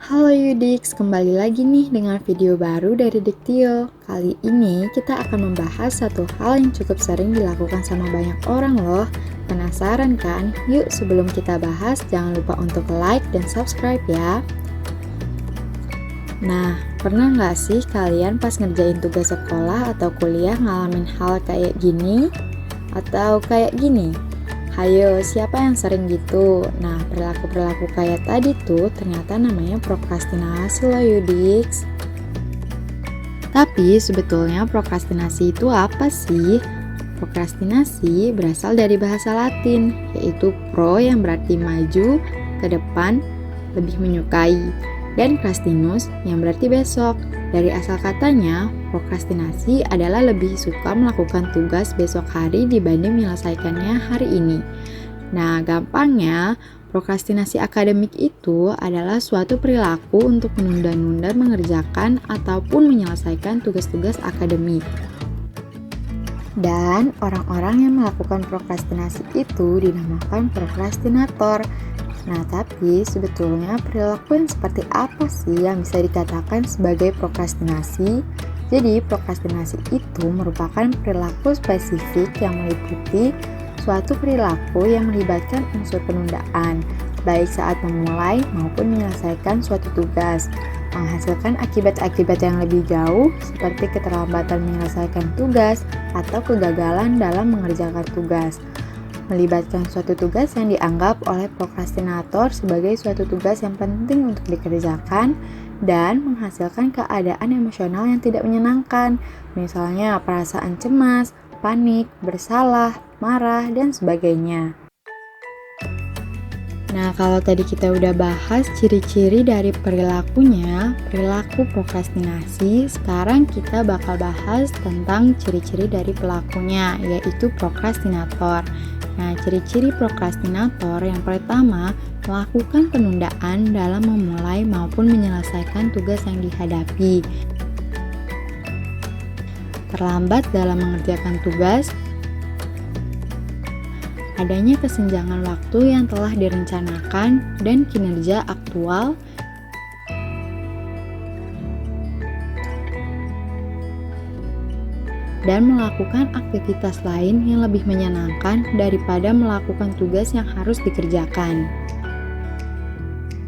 Halo Yudix, kembali lagi nih dengan video baru dari Diktio. Kali ini kita akan membahas satu hal yang cukup sering dilakukan sama banyak orang loh. Penasaran kan? Yuk sebelum kita bahas, jangan lupa untuk like dan subscribe ya. Nah, pernah nggak sih kalian pas ngerjain tugas sekolah atau kuliah ngalamin hal kayak gini? Atau kayak gini? Hayo, siapa yang sering gitu? Nah, perilaku-perilaku kayak tadi tuh ternyata namanya prokrastinasi loh Yudix. Tapi sebetulnya prokrastinasi itu apa sih? Prokrastinasi berasal dari bahasa Latin, yaitu pro yang berarti maju, ke depan, lebih menyukai, dan krastinus yang berarti besok. Dari asal katanya, prokrastinasi adalah lebih suka melakukan tugas besok hari dibanding menyelesaikannya hari ini. Nah, gampangnya, prokrastinasi akademik itu adalah suatu perilaku untuk menunda-nunda mengerjakan ataupun menyelesaikan tugas-tugas akademik. Dan orang-orang yang melakukan prokrastinasi itu dinamakan prokrastinator. Nah, tapi sebetulnya perilaku yang seperti apa sih yang bisa dikatakan sebagai prokrastinasi? Jadi, prokrastinasi itu merupakan perilaku spesifik yang meliputi suatu perilaku yang melibatkan unsur penundaan, baik saat memulai maupun menyelesaikan suatu tugas, menghasilkan akibat-akibat yang lebih jauh seperti keterlambatan menyelesaikan tugas atau kegagalan dalam mengerjakan tugas. Melibatkan suatu tugas yang dianggap oleh prokrastinator sebagai suatu tugas yang penting untuk dikerjakan dan menghasilkan keadaan emosional yang tidak menyenangkan, misalnya perasaan cemas, panik, bersalah, marah, dan sebagainya. Nah, kalau tadi kita udah bahas ciri-ciri dari perilakunya, perilaku prokrastinasi, sekarang kita bakal bahas tentang ciri-ciri dari pelakunya, yaitu prokrastinator. Nah, ciri-ciri prokrastinator yang pertama, melakukan penundaan dalam memulai maupun menyelesaikan tugas yang dihadapi. Terlambat dalam mengerjakan tugas, adanya kesenjangan waktu yang telah direncanakan dan kinerja aktual, dan melakukan aktivitas lain yang lebih menyenangkan daripada melakukan tugas yang harus dikerjakan.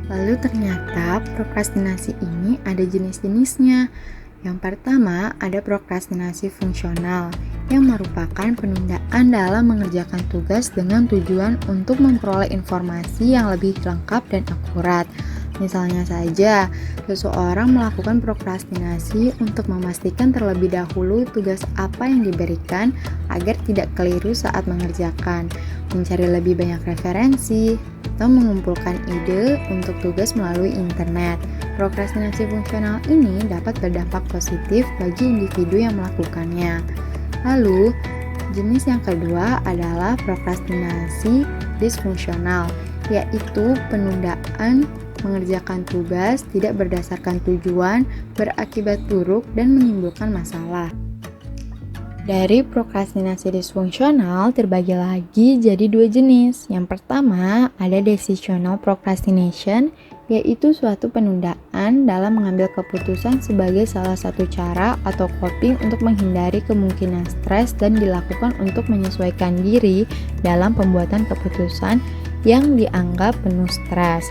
Lalu ternyata prokrastinasi ini ada jenis-jenisnya. Yang pertama ada prokrastinasi fungsional, yang merupakan penundaan dalam mengerjakan tugas dengan tujuan untuk memperoleh informasi yang lebih lengkap dan akurat. Misalnya saja, seseorang melakukan prokrastinasi untuk memastikan terlebih dahulu tugas apa yang diberikan agar tidak keliru saat mengerjakan, mencari lebih banyak referensi, atau mengumpulkan ide untuk tugas melalui internet. Prokrastinasi fungsional ini dapat berdampak positif bagi individu yang melakukannya. Lalu, jenis yang kedua adalah prokrastinasi disfungsional, yaitu penundaan mengerjakan tugas tidak berdasarkan tujuan, berakibat buruk, dan menimbulkan masalah. Dari prokrastinasi disfungsional terbagi lagi jadi dua jenis. Yang pertama ada decisional procrastination, yaitu suatu penundaan dalam mengambil keputusan sebagai salah satu cara atau coping untuk menghindari kemungkinan stres dan dilakukan untuk menyesuaikan diri dalam pembuatan keputusan yang dianggap penuh stres.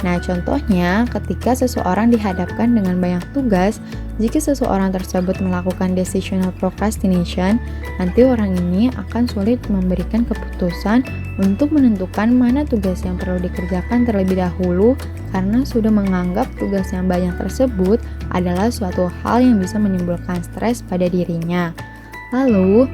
Nah, contohnya ketika seseorang dihadapkan dengan banyak tugas, jika seseorang tersebut melakukan decisional procrastination, nanti orang ini akan sulit memberikan keputusan untuk menentukan mana tugas yang perlu dikerjakan terlebih dahulu karena sudah menganggap tugas yang banyak tersebut adalah suatu hal yang bisa menimbulkan stres pada dirinya. Lalu,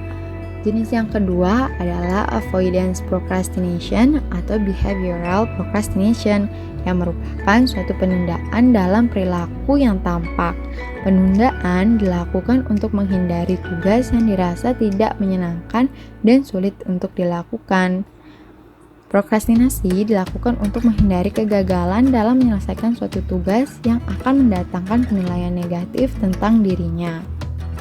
jenis yang kedua adalah avoidance procrastination atau behavioral procrastination, yang merupakan suatu penundaan dalam perilaku yang tampak. Penundaan dilakukan untuk menghindari tugas yang dirasa tidak menyenangkan dan sulit untuk dilakukan. Prokrastinasi dilakukan untuk menghindari kegagalan dalam menyelesaikan suatu tugas yang akan mendatangkan penilaian negatif tentang dirinya.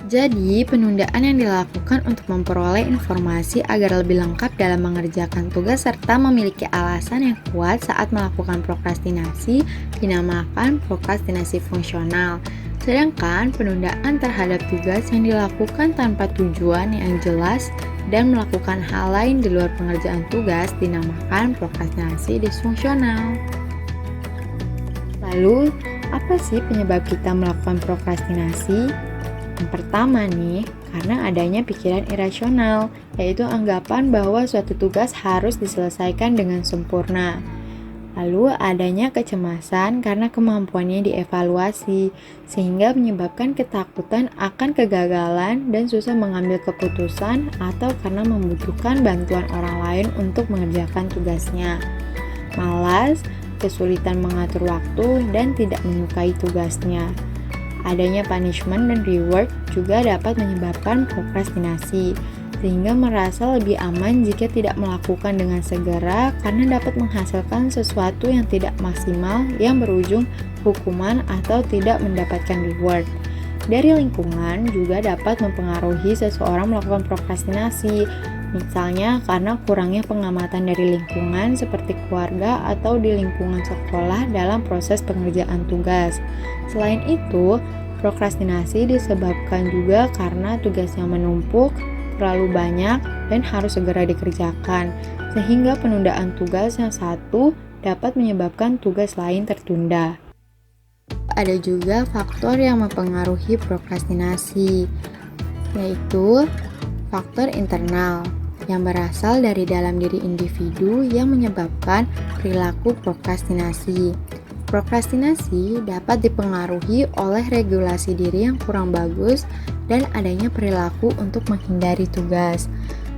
Jadi, penundaan yang dilakukan untuk memperoleh informasi agar lebih lengkap dalam mengerjakan tugas serta memiliki alasan yang kuat saat melakukan prokrastinasi dinamakan prokrastinasi fungsional. Sedangkan penundaan terhadap tugas yang dilakukan tanpa tujuan yang jelas dan melakukan hal lain di luar pengerjaan tugas dinamakan prokrastinasi disfungsional. Lalu, apa sih penyebab kita melakukan prokrastinasi? Yang pertama nih, karena adanya pikiran irasional, yaitu anggapan bahwa suatu tugas harus diselesaikan dengan sempurna. Lalu adanya kecemasan karena kemampuannya dievaluasi, sehingga menyebabkan ketakutan akan kegagalan dan susah mengambil keputusan atau karena membutuhkan bantuan orang lain untuk mengerjakan tugasnya. Malas, kesulitan mengatur waktu, dan tidak menyukai tugasnya. Adanya punishment dan reward juga dapat menyebabkan prokrastinasi, sehingga merasa lebih aman jika tidak melakukan dengan segera karena dapat menghasilkan sesuatu yang tidak maksimal yang berujung hukuman atau tidak mendapatkan reward. Dari lingkungan juga dapat mempengaruhi seseorang melakukan prokrastinasi, misalnya karena kurangnya pengamatan dari lingkungan seperti keluarga atau di lingkungan sekolah dalam proses pengerjaan tugas. Selain itu, prokrastinasi disebabkan juga karena tugas yang menumpuk, terlalu banyak, dan harus segera dikerjakan, sehingga penundaan tugas yang satu dapat menyebabkan tugas lain tertunda. Ada juga faktor yang mempengaruhi prokrastinasi, yaitu faktor internal yang berasal dari dalam diri individu yang menyebabkan perilaku prokrastinasi. Prokrastinasi dapat dipengaruhi oleh regulasi diri yang kurang bagus dan adanya perilaku untuk menghindari tugas.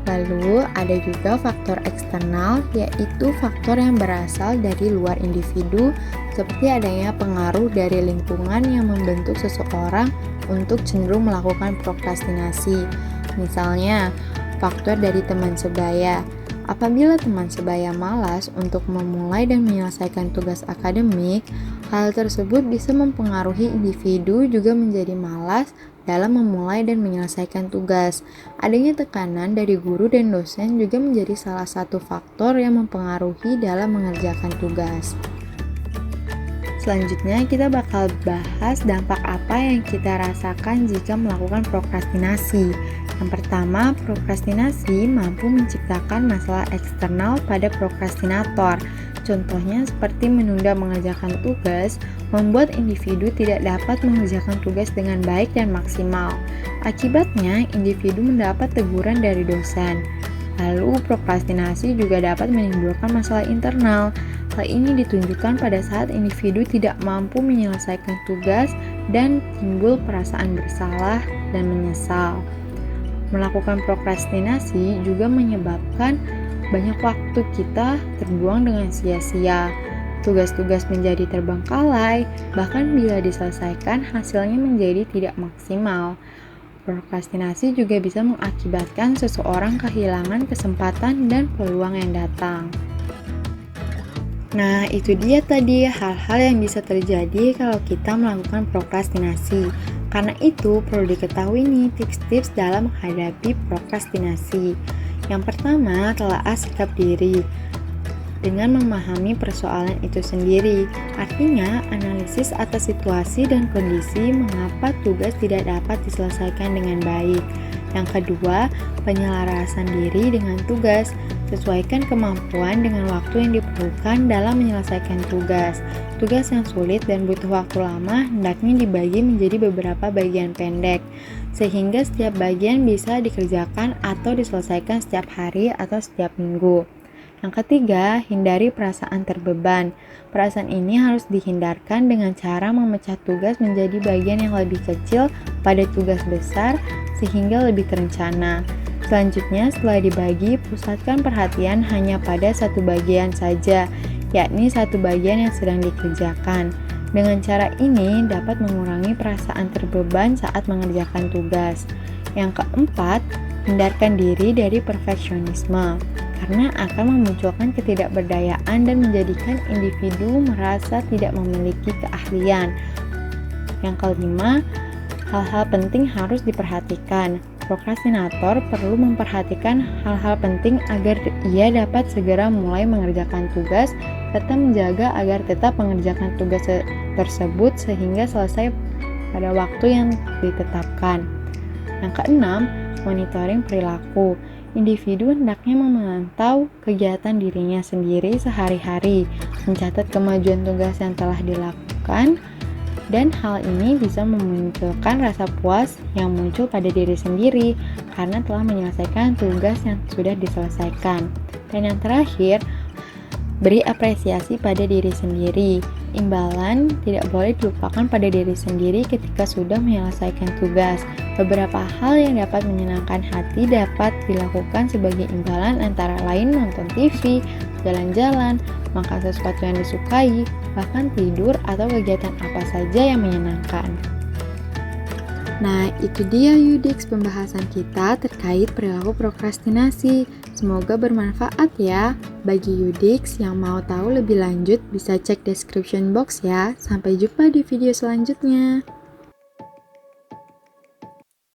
Lalu ada juga faktor eksternal, yaitu faktor yang berasal dari luar individu seperti adanya pengaruh dari lingkungan yang membentuk seseorang untuk cenderung melakukan prokrastinasi. Misalnya, faktor dari teman sebaya. Apabila teman sebaya malas untuk memulai dan menyelesaikan tugas akademik, hal tersebut bisa mempengaruhi individu juga menjadi malas dalam memulai dan menyelesaikan tugas. Adanya tekanan dari guru dan dosen juga menjadi salah satu faktor yang mempengaruhi dalam mengerjakan tugas. Selanjutnya kita bakal bahas dampak apa yang kita rasakan jika melakukan prokrastinasi. Yang pertama, prokrastinasi mampu menciptakan masalah eksternal pada prokrastinator. Contohnya seperti menunda mengerjakan tugas, membuat individu tidak dapat mengerjakan tugas dengan baik dan maksimal. Akibatnya, individu mendapat teguran dari dosen. Lalu, prokrastinasi juga dapat menimbulkan masalah internal. Hal ini ditunjukkan pada saat individu tidak mampu menyelesaikan tugas dan timbul perasaan bersalah dan menyesal. Melakukan prokrastinasi juga menyebabkan banyak waktu kita terbuang dengan sia-sia. Tugas-tugas menjadi terbengkalai, bahkan bila diselesaikan hasilnya menjadi tidak maksimal. Prokrastinasi juga bisa mengakibatkan seseorang kehilangan kesempatan dan peluang yang datang. Nah, itu dia tadi hal-hal yang bisa terjadi kalau kita melakukan prokrastinasi. Karena itu, perlu diketahui nih tips-tips dalam menghadapi prokrastinasi. Yang pertama, telaah sikap diri dengan memahami persoalan itu sendiri. Artinya, analisis atas situasi dan kondisi mengapa tugas tidak dapat diselesaikan dengan baik. Yang kedua, penyelarasan diri dengan tugas. Sesuaikan kemampuan dengan waktu yang diperlukan dalam menyelesaikan tugas. Tugas yang sulit dan butuh waktu lama hendaknya dibagi menjadi beberapa bagian pendek, sehingga setiap bagian bisa dikerjakan atau diselesaikan setiap hari atau setiap minggu. Yang ketiga, hindari perasaan terbeban. Perasaan ini harus dihindarkan dengan cara memecah tugas menjadi bagian yang lebih kecil pada tugas besar sehingga lebih terencana. Selanjutnya, setelah dibagi, pusatkan perhatian hanya pada satu bagian saja, yakni satu bagian yang sedang dikerjakan. Dengan cara ini dapat mengurangi perasaan terbeban saat mengerjakan tugas. Yang keempat, hindarkan diri dari perfeksionisme, karena akan memunculkan ketidakberdayaan dan menjadikan individu merasa tidak memiliki keahlian. Yang kelima, hal-hal penting harus diperhatikan. Prokrastinator perlu memperhatikan hal-hal penting agar ia dapat segera mulai mengerjakan tugas, serta menjaga agar tetap mengerjakan tugas tersebut sehingga selesai pada waktu yang ditetapkan. Yang keenam, monitoring perilaku. Individu hendaknya memantau kegiatan dirinya sendiri sehari-hari, mencatat kemajuan tugas yang telah dilakukan, dan hal ini bisa memunculkan rasa puas yang muncul pada diri sendiri karena telah menyelesaikan tugas yang sudah diselesaikan. Dan yang terakhir, beri apresiasi pada diri sendiri. Imbalan tidak boleh dilupakan pada diri sendiri ketika sudah menyelesaikan tugas. Beberapa hal yang dapat menyenangkan hati dapat dilakukan sebagai imbalan, antara lain nonton TV, jalan-jalan, makan sesuatu yang disukai, bahkan tidur atau kegiatan apa saja yang menyenangkan. Nah, itu dia Yudix pembahasan kita terkait perilaku prokrastinasi. Semoga bermanfaat ya. Bagi Yudix yang mau tahu lebih lanjut bisa cek description box ya. Sampai jumpa di video selanjutnya.